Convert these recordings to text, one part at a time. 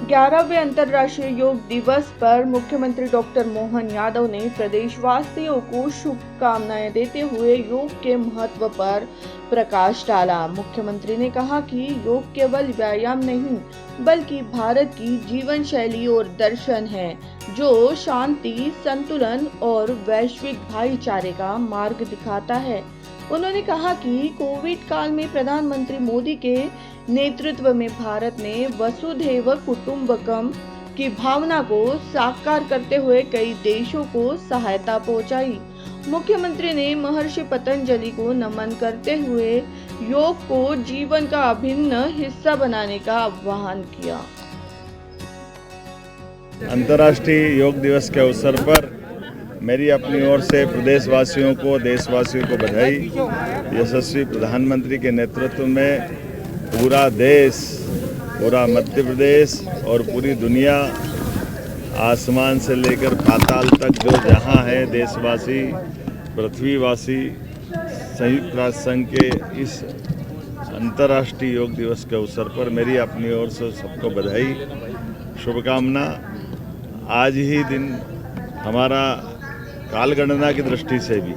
11वें अंतर्राष्ट्रीय योग दिवस पर मुख्यमंत्री डॉक्टर मोहन यादव ने प्रदेशवासियों को शुभकामनाएं देते हुए योग के महत्व पर प्रकाश डाला। मुख्यमंत्री ने कहा कि योग केवल व्यायाम नहीं बल्कि भारत की जीवन शैली और दर्शन है जो शांति, संतुलन और वैश्विक भाईचारे का मार्ग दिखाता है। उन्होंने कहा कि कोविड काल में प्रधानमंत्री मोदी के नेतृत्व में भारत ने वसुधैव कुटुंबकम की भावना को साकार करते हुए कई देशों को सहायता पहुंचाई। मुख्यमंत्री ने महर्षि पतंजलि को नमन करते हुए योग को जीवन का अभिन्न हिस्सा बनाने का आह्वान किया। अंतर्राष्ट्रीय योग दिवस के अवसर पर मेरी अपनी ओर से प्रदेशवासियों को, देशवासियों को बधाई। यशस्वी प्रधानमंत्री के नेतृत्व में पूरा देश, पूरा मध्य प्रदेश और पूरी दुनिया, आसमान से लेकर पाताल तक जो जहां है, देशवासी, पृथ्वीवासी, संयुक्त राष्ट्र संघ के इस अंतर्राष्ट्रीय योग दिवस के अवसर पर मेरी अपनी ओर से सबको बधाई, शुभकामना। आज ही दिन हमारा कालगणना की दृष्टि से भी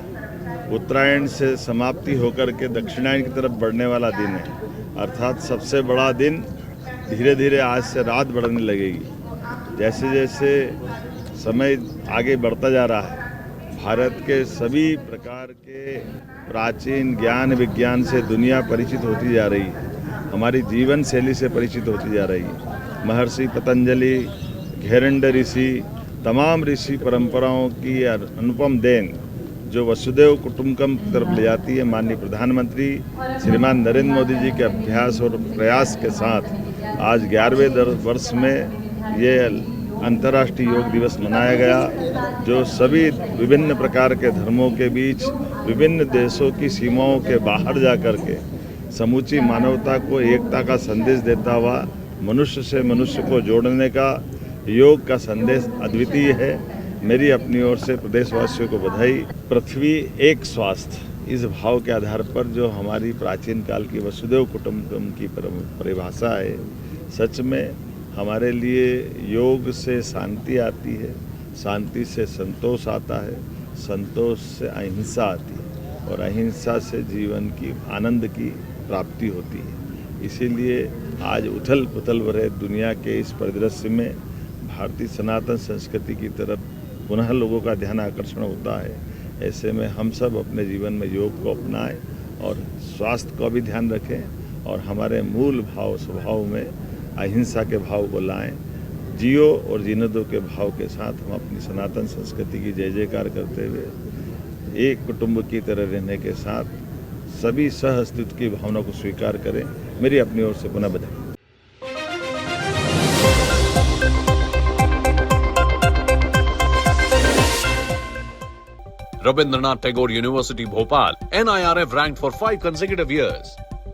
उत्तरायण से समाप्ति होकर के दक्षिणायन की तरफ बढ़ने वाला दिन है, अर्थात सबसे बड़ा दिन धीरे धीरे आज से रात बढ़ने लगेगी। जैसे जैसे समय आगे बढ़ता जा रहा है, भारत के सभी प्रकार के प्राचीन ज्ञान विज्ञान से दुनिया परिचित होती जा रही है, हमारी जीवन शैली से परिचित होती जा रही है। महर्षि पतंजलि, घेरंड ऋषि, तमाम ऋषि परंपराओं की अनुपम देन जो वसुधैव कुटुंबकम की तरफ ले जाती है, माननीय प्रधानमंत्री श्रीमान नरेंद्र मोदी जी के अभ्यास और प्रयास के साथ आज 11वें वर्ष में ये अंतर्राष्ट्रीय योग दिवस मनाया गया, जो सभी विभिन्न प्रकार के धर्मों के बीच, विभिन्न देशों की सीमाओं के बाहर जा कर के समूची मानवता को एकता का संदेश देता हुआ मनुष्य से मनुष्य को जोड़ने का योग का संदेश अद्वितीय है। मेरी अपनी ओर से प्रदेशवासियों को बधाई। पृथ्वी एक स्वास्थ्य, इस भाव के आधार पर जो हमारी प्राचीन काल की वसुधैव कुटुंबकम की परिभाषा है, सच में हमारे लिए योग से शांति आती है, शांति से संतोष आता है, संतोष से अहिंसा आती है और अहिंसा से जीवन की आनंद की प्राप्ति होती है। इसीलिए आज उथल पुथल भरे दुनिया के इस परिदृश्य में भारतीय सनातन संस्कृति की तरफ पुनः लोगों का ध्यान आकर्षण होता है। ऐसे में हम सब अपने जीवन में योग को अपनाएं और स्वास्थ्य का भी ध्यान रखें और हमारे मूल भाव स्वभाव में अहिंसा के भाव को लाएं। जियो और जीने दो के भाव के साथ हम अपनी सनातन संस्कृति की जय जयकार करते हुए एक कुटुंब की तरह रहने के साथ सभी सह अस्तित्व की भावना को स्वीकार करें। मेरी अपनी ओर से पुनः बधाई। Rabindranath Tagore University, Bhopal, NIRF ranked for 5 consecutive years.